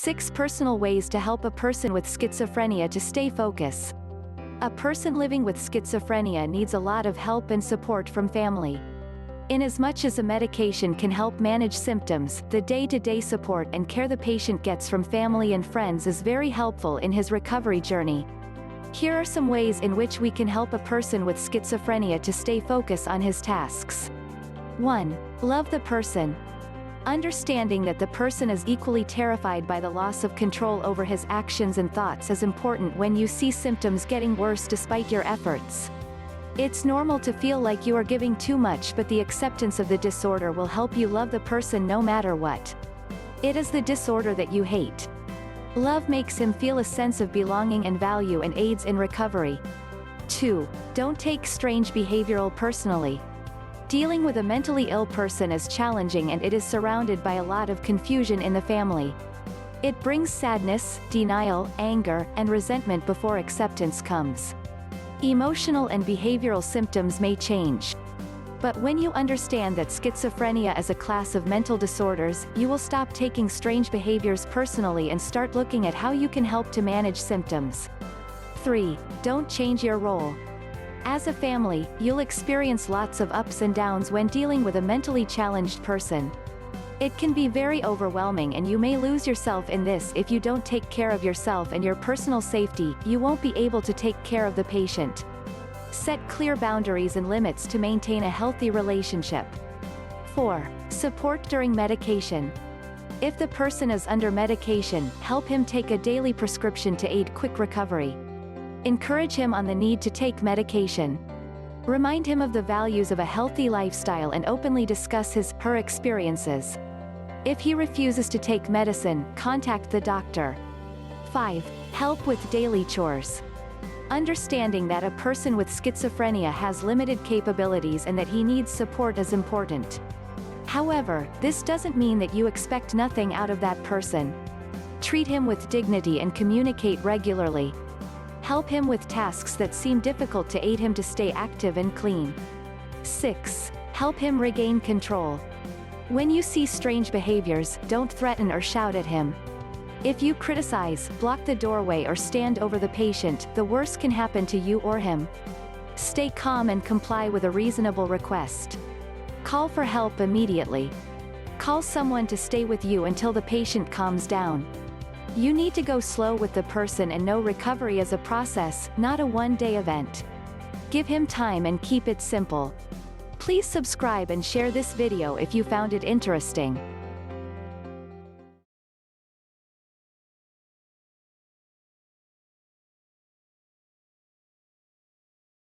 6 Personal ways to help a person with schizophrenia to stay focused. A person living with schizophrenia needs a lot of help and support from family. Inasmuch as a medication can help manage symptoms, the day-to-day support and care the patient gets from family and friends is very helpful in his recovery journey. Here are some ways in which we can help a person with schizophrenia to stay focused on his tasks. 1. Love the person. Understanding that the person is equally terrified by the loss of control over his actions and thoughts is important when you see symptoms getting worse despite your efforts. It's normal to feel like you are giving too much, but the acceptance of the disorder will help you love the person no matter what. It is the disorder that you hate. Love makes him feel a sense of belonging and value and aids in recovery. 2. Don't take strange behavioral personally. Dealing with a mentally ill person is challenging and it is surrounded by a lot of confusion in the family. It brings sadness, denial, anger, and resentment before acceptance comes. Emotional and behavioral symptoms may change. But when you understand that schizophrenia is a class of mental disorders, you will stop taking strange behaviors personally and start looking at how you can help to manage symptoms. 3. Don't change your role. As a family, you'll experience lots of ups and downs when dealing with a mentally challenged person. It can be very overwhelming and you may lose yourself in this. If you don't take care of yourself and your personal safety, you won't be able to take care of the patient. Set clear boundaries and limits to maintain a healthy relationship. 4. Support during medication. If the person is under medication, help him take a daily prescription to aid quick recovery. Encourage him on the need to take medication. Remind him of the values of a healthy lifestyle and openly discuss her experiences. If he refuses to take medicine, contact the doctor. 5. Help with daily chores. Understanding that a person with schizophrenia has limited capabilities and that he needs support is important. However, this doesn't mean that you expect nothing out of that person. Treat him with dignity and communicate regularly. Help him with tasks that seem difficult to aid him to stay active and clean. 6. Help him regain control. When you see strange behaviors, don't threaten or shout at him. If you criticize, block the doorway or stand over the patient, the worst can happen to you or him. Stay calm and comply with a reasonable request. Call for help immediately. Call someone to stay with you until the patient calms down. You need to go slow with the person and know recovery is a process, not a one-day event. Give him time and keep it simple. Please subscribe and share this video if you found it interesting.